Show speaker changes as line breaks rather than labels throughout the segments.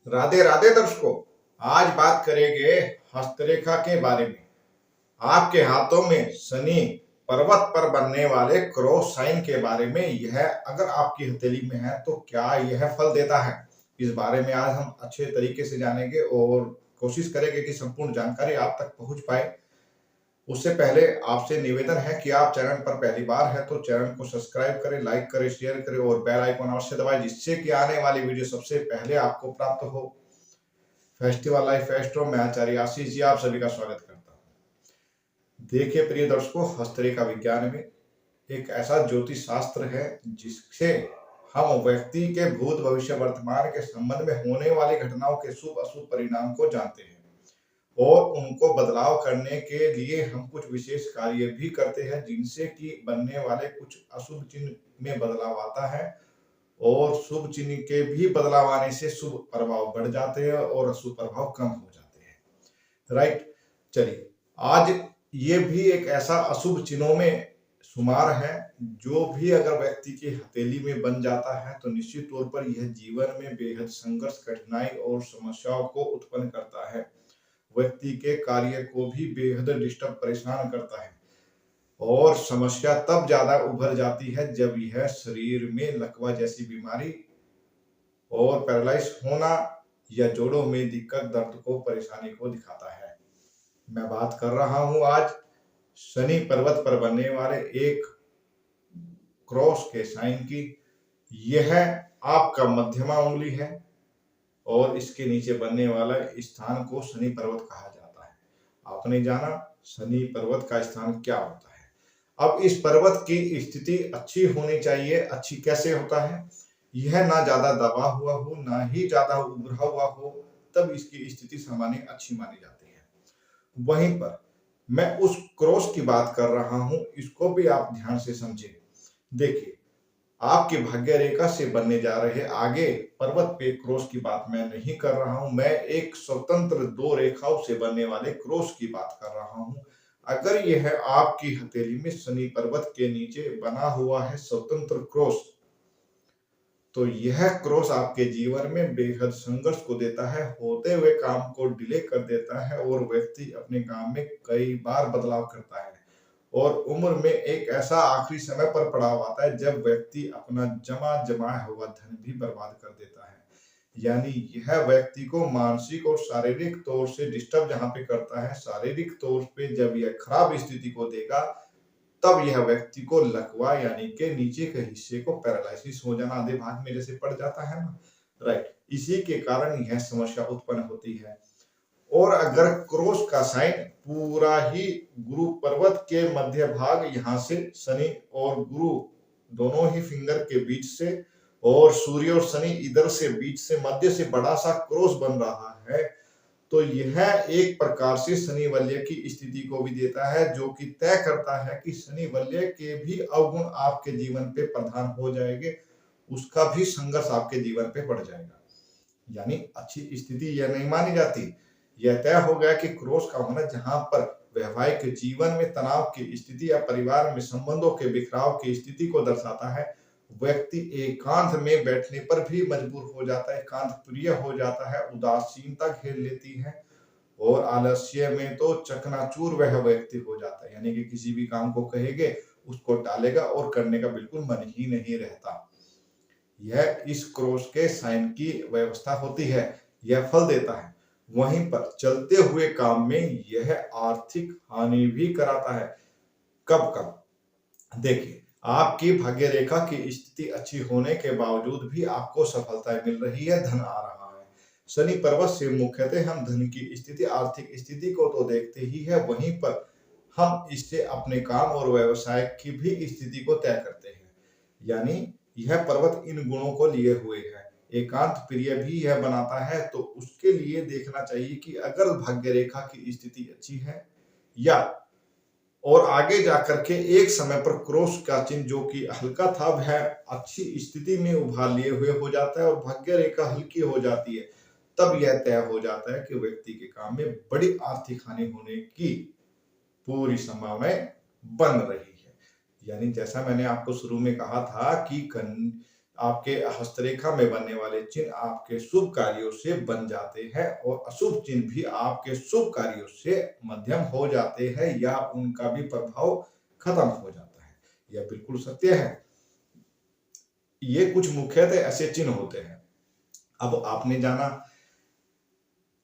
राधे राधे दर्शकों। आज बात करेंगे हस्तरेखा के बारे में। आपके हाथों में शनि पर्वत पर बनने वाले क्रॉस साइन के बारे में। यह अगर आपकी हथेली में है तो क्या यह फल देता है, इस बारे में आज हम अच्छे तरीके से जानेंगे और कोशिश करेंगे कि संपूर्ण जानकारी आप तक पहुंच पाए। उससे पहले आपसे निवेदन है कि आप चैनल पर पहली बार है तो चैनल को सब्सक्राइब करें, लाइक करें, शेयर करें और बेल आइकन अवश्य दबाएं, जिससे कि आने वाली वीडियो सबसे पहले आपको प्राप्त हो। फेस्टिवल लाइफ एस्ट्रो में आचार्य आशीष जी आप सभी का स्वागत करता हूँ। देखिए प्रिय दर्शकों, हस्तरेखा विज्ञान में एक ऐसा ज्योतिष शास्त्र है जिससे हम व्यक्ति के भूत भविष्य वर्तमान के संबंध में होने वाली घटनाओं के शुभ अशुभ परिणाम को जानते हैं और उनको बदलाव करने के लिए हम कुछ विशेष कार्य भी करते हैं, जिनसे कि बनने वाले कुछ अशुभ चिन्ह में बदलाव आता है और शुभ चिन्ह के भी बदलाव आने से शुभ प्रभाव बढ़ जाते हैं और अशुभ प्रभाव कम हो जाते हैं। राइट, चलिए आज ये भी एक ऐसा अशुभ चिन्हों में शुमार है जो भी अगर व्यक्ति की हथेली में बन जाता है तो निश्चित तौर पर यह जीवन में बेहद संघर्ष, कठिनाई और समस्याओं को उत्पन्न करता है। व्यक्ति के कार्य को भी बेहद डिस्टर्ब, परेशान करता है और समस्या तब ज्यादा उभर जाती है जब यह शरीर में लकवा जैसी बीमारी और पैरालाइज होना या जोड़ों में दिक्कत, दर्द को, परेशानी को दिखाता है। मैं बात कर रहा हूं आज शनि पर्वत पर बनने वाले एक क्रॉस के साइन की। यह आपका मध्यमा उंगली है और इसके नीचे बनने वाला स्थान को शनि पर्वत कहा जाता है। आपने जाना शनि पर्वत का स्थान क्या होता है। अब इस पर्वत की स्थिति अच्छी होनी चाहिए। अच्छी कैसे होता है? यह ना ज्यादा दबा हुआ हो, ना ही ज्यादा उभरा हुआ हो, तब इसकी स्थिति सामान्य अच्छी मानी जाती है। वहीं पर मैं उस क्रॉस की बात कर रहा हूं, इसको भी आप ध्यान से समझें। देखिए, आपके भाग्य रेखा से बनने जा रहे आगे पर्वत पे क्रॉस की बात मैं नहीं कर रहा हूं। मैं एक स्वतंत्र दो रेखाओं से बनने वाले क्रॉस की बात कर रहा हूं। अगर यह आपकी हथेली में शनि पर्वत के नीचे बना हुआ है स्वतंत्र क्रॉस, तो यह क्रॉस आपके जीवन में बेहद संघर्ष को देता है, होते हुए काम को डिले कर देता है और व्यक्ति अपने काम में कई बार बदलाव करता है और उम्र में एक ऐसा आखिरी समय पर पड़ाव आता है जब व्यक्ति अपना जमाया हुआ धन भी बर्बाद कर देता है। यानी यह व्यक्ति को मानसिक और शारीरिक तौर से डिस्टर्ब जहां पे करता है। शारीरिक तौर पे जब यह खराब स्थिति को देगा तब यह व्यक्ति को लकवा यानी के नीचे के हिस्से को पैरालिसिस हो जाना, आधे भाग में जैसे पड़ जाता है ना, राइट, इसी के कारण यह समस्या उत्पन्न होती है। और अगर क्रॉस का साइन पूरा ही गुरु पर्वत के मध्य भाग, यहां से शनि और गुरु दोनों ही फिंगर के बीच से और सूर्य और शनि इधर से बीच से मध्य से बड़ा सा क्रॉस बन रहा है, तो यह एक प्रकार से शनि वलय की स्थिति को भी देता है, जो कि तय करता है कि शनि वलय के भी अवगुण आपके जीवन पे प्रधान हो जाएंगे, उसका भी संघर्ष आपके जीवन पे बढ़ जाएगा। यानी अच्छी स्थिति यह नहीं मानी जाती। यह तय हो गया कि क्रॉस का होना जहां पर वैवाहिक जीवन में तनाव की स्थिति या परिवार में संबंधों के बिखराव की स्थिति को दर्शाता है। व्यक्ति एकांत में बैठने पर भी मजबूर हो जाता है, एकांत प्रिय हो जाता है, उदासीनता घेर लेती है और आलस्य में तो चकनाचूर वह व्यक्ति हो जाता है। यानी कि किसी भी काम को कहेंगे उसको टालेगा और करने का बिल्कुल मन ही नहीं रहता। यह इस क्रॉस के साइन की व्यवस्था होती है, यह फल देता है। वहीं पर चलते हुए काम में यह आर्थिक हानि भी कराता है। कब कब? देखिए, आपकी भाग्य रेखा की स्थिति अच्छी होने के बावजूद भी आपको सफलताएं मिल रही है, धन आ रहा है। शनि पर्वत से मुख्यतः हम धन की स्थिति, आर्थिक स्थिति को तो देखते ही है, वहीं पर हम इससे अपने काम और व्यवसाय की भी स्थिति को तय करते हैं। यानी यह पर्वत इन गुणों को लिए हुए है। एकांत प्रिय भी यह बनाता है, तो उसके लिए देखना चाहिए कि अगर भाग्य रेखा की स्थिति अच्छी है या और आगे जाकर के एक समय पर क्रॉस का चिन्ह जो कि हल्का था वह अच्छी स्थिति में उभार लिए हुए हो जाता है और भाग्य रेखा हल्की हो जाती है, तब यह तय हो जाता है कि व्यक्ति के काम में बड़ी आर्थिक हानि होने की पूरी संभावनाएं बन रही है। यानी जैसा मैंने आपको शुरू में कहा था कि आपके हस्तरेखा में बनने वाले चिन्ह आपके शुभ कार्यों से बन जाते हैं और अशुभ चिन्ह भी आपके शुभ कार्यों से मध्यम हो जाते हैं या उनका भी प्रभाव खत्म हो जाता है। यह बिल्कुल सत्य है। ये कुछ मुख्यतः ऐसे चिन्ह होते हैं। अब आपने जाना,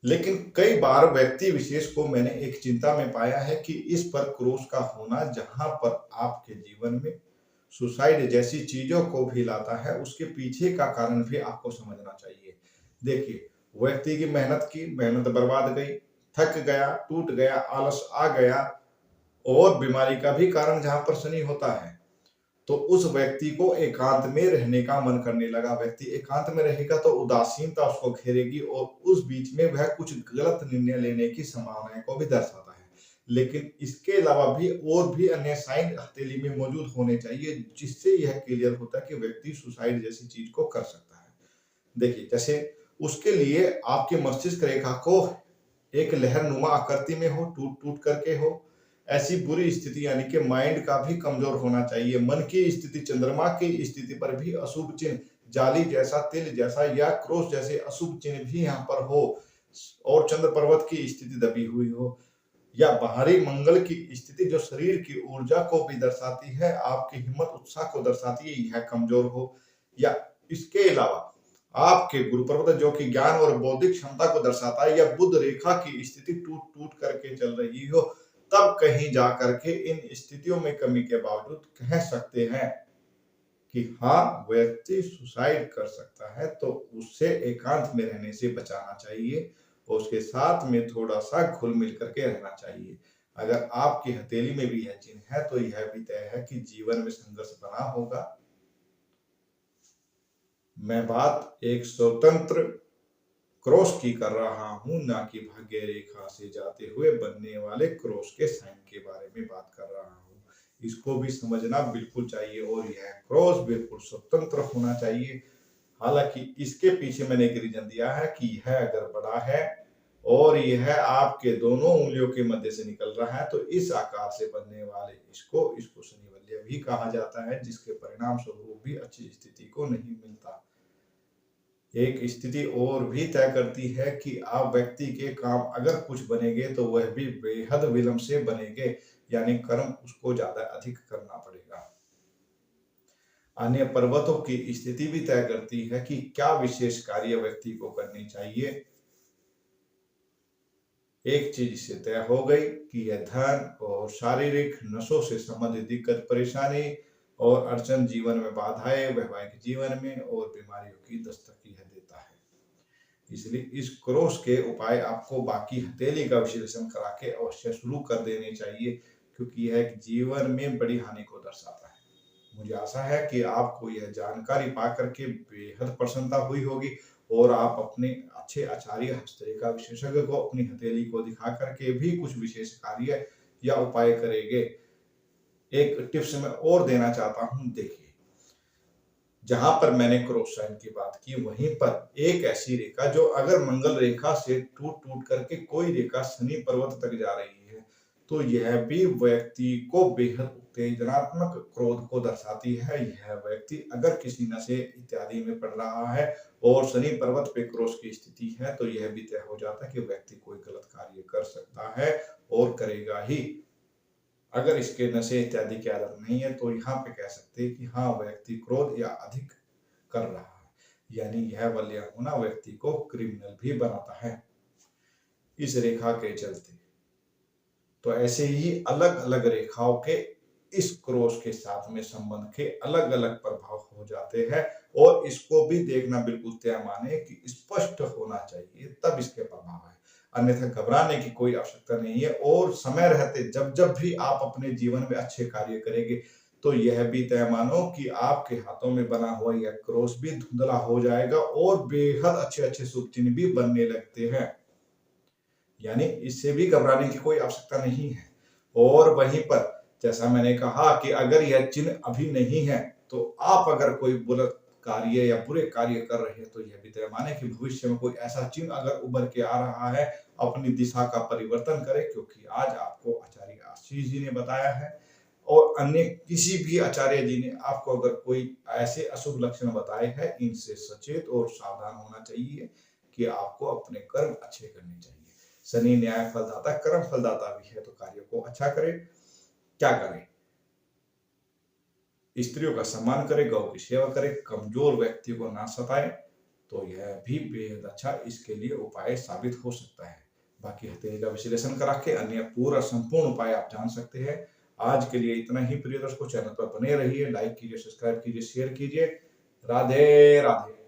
लेकिन कई बार व्यक्ति विशेष को मैंने एक चिंता में पाया है कि इस पर क्रोध का होना जहां पर आपके जीवन में सुसाइड जैसी चीजों को भी लाता है, उसके पीछे का कारण भी आपको समझना चाहिए। देखिए, व्यक्ति की मेहनत बर्बाद गई, थक गया, टूट गया, आलस आ गया, और बीमारी का भी कारण जहां पर शनि होता है, तो उस व्यक्ति को एकांत में रहने का मन करने लगा। व्यक्ति एकांत में रहेगा तो उदासीनता उसको घेरेगी और उस बीच में वह कुछ गलत निर्णय लेने की संभावनाएं को भी दर्शाता है। लेकिन इसके अलावा भी और भी अन्य साइन हथेली में मौजूद होने चाहिए जिससे यह क्लियर होता है कि व्यक्ति सुसाइड जैसी चीज को कर सकता है। देखिए, जैसे उसके लिए आपके मस्तिष्क रेखा को एक लहरनुमा आकृति में हो, टूट टूट करके हो, ऐसी बुरी स्थिति यानी कि माइंड का भी कमजोर होना चाहिए। मन की स्थिति, चंद्रमा की स्थिति पर भी अशुभ चिन्ह, जाली जैसा, तिल जैसा या क्रॉस जैसे अशुभ चिन्ह भी यहाँ पर हो, और चंद्र पर्वत की स्थिति दबी हुई हो, या बाहरी मंगल की स्थिति जो शरीर की ऊर्जा को भी दर्शाती है, आपकी हिम्मत उत्साह को दर्शाती है, यह कमजोर हो, या इसके अलावा आपके गुरु पर्वत जो कि ज्ञान और बौद्धिक क्षमता को दर्शाता है, या बुध रेखा की स्थिति टूट टूट करके चल रही हो, तब कहीं जाकर के इन स्थितियों में कमी के बावजूद कह सकते हैं कि हाँ, व्यक्ति सुसाइड कर सकता है, तो उससे एकांत में रहने से बचाना चाहिए और उसके साथ में थोड़ा सा घुल मिल करके रहना चाहिए। अगर आपकी हथेली में भी यह चिन्ह है तो यह भी तय है कि जीवन में संघर्ष बना होगा। मैं बात एक स्वतंत्र क्रॉस की कर रहा हूं, ना कि भाग्य रेखा से जाते हुए बनने वाले क्रॉस के साइन के बारे में बात कर रहा हूं। इसको भी समझना बिल्कुल चाहिए और यह क्रॉस बिल्कुल स्वतंत्र होना चाहिए। हालांकि इसके पीछे मैंने एक रीजन दिया है कि यह अगर बड़ा है और यह आपके दोनों उंगलियों के मध्य से निकल रहा है, तो इस आकार से बनने वाले इसको शनिवल्य भी कहा जाता है, जिसके परिणाम स्वरूप भी अच्छी स्थिति को नहीं मिलता। एक स्थिति और भी तय करती है कि आप व्यक्ति के काम अगर कुछ बनेंगे तो वह भी बेहद विलंब से बनेंगे, यानी कर्म उसको ज्यादा अधिक करना पड़ेगा। अन्य पर्वतों की स्थिति भी तय करती है कि क्या विशेष कार्य व्यक्ति को करनी चाहिए। एक चीज से तय हो गई कि यह धन और शारीरिक नशों से संबंधित दिक्कत, परेशानी और अड़चन, जीवन में बाधाएं, वैवाहिक जीवन में और बीमारियों की दस्तक यह देता है। इसलिए इस क्रॉस के उपाय आपको बाकी हथेली का विश्लेषण करा के अवश्य शुरू कर देने चाहिए, क्योंकि यह एक जीवन में बड़ी हानि को दर्शाता है। मुझे आशा है कि आपको यह जानकारी पा करके बेहद प्रसन्नता हुई होगी और आप अपने अच्छे आचार्य हस्तरेखा विशेषज्ञ को अपनी हथेली को दिखा करके भी कुछ विशेष कार्य या उपाय करेंगे। एक टिप्स मैं और देना चाहता हूं। देखिए, जहां पर मैंने क्रॉस साइन की बात की, वहीं पर एक ऐसी रेखा जो अगर मंगल रेखा से टूट टूट करके कोई रेखा शनि पर्वत तक जा रही है, तो यह भी व्यक्ति को बेहद उत्तेजनात्मक क्रोध को दर्शाती है। यह व्यक्ति अगर किसी नशे इत्यादि में पड़ रहा है और शनि पर्वत पे क्रॉस की स्थिति है, तो यह भी तय हो जाता है कि व्यक्ति कोई गलत कार्य कर सकता है और करेगा ही। अगर इसके नशे इत्यादि की आदत नहीं है तो यहाँ पे कह सकते हैं कि हाँ, व्यक्ति क्रोध या अधिक कर रहा है, यानी यह वलय होना व्यक्ति को क्रिमिनल भी बनाता है इस रेखा के चलते। तो ऐसे ही अलग अलग रेखाओं के इस क्रॉस के साथ में संबंध के अलग अलग प्रभाव हो जाते हैं और इसको भी देखना बिल्कुल तय माने कि स्पष्ट होना चाहिए, तब इसके प्रभाव है। अन्यथा घबराने की कोई आवश्यकता नहीं है और समय रहते जब जब भी आप अपने जीवन में अच्छे कार्य करेंगे, तो यह भी तय मानो कि आपके हाथों में बना हुआ यह क्रॉस भी धुंधला हो जाएगा और बेहद अच्छे अच्छे शुभ चिन्ह भी बनने लगते हैं। यानी इससे भी घबराने की कोई आवश्यकता नहीं है। और वहीं पर जैसा मैंने कहा कि अगर यह चिन्ह अभी नहीं है, तो आप अगर कोई बुरा कार्य या बुरे कार्य कर रहे हैं, तो यह भी तय माने कि भविष्य में कोई ऐसा चिन्ह अगर उभर के आ रहा है, अपनी दिशा का परिवर्तन करें, क्योंकि आज आपको आचार्य आशीष जी ने बताया है और अन्य किसी भी आचार्य जी ने आपको अगर कोई ऐसे अशुभ लक्षण बताए हैं, इनसे सचेत और सावधान होना चाहिए कि आपको अपने कर्म अच्छे करने चाहिए। शनि न्याय फलदाता, कर्म फलदाता भी है, तो कार्य को अच्छा करें। क्या करें? स्त्रियों का सम्मान करें, गौ की सेवा करें, कमजोर व्यक्ति को ना सताएं, तो यह भी बेहद अच्छा इसके लिए उपाय साबित हो सकता है। बाकी हथेली का विश्लेषण करा के अन्य पूरा संपूर्ण उपाय आप जान सकते हैं। आज के लिए इतना ही प्रिय दर्शकों, चैनल पर बने रहिए, लाइक कीजिए, सब्सक्राइब कीजिए, शेयर कीजिए। राधे राधे।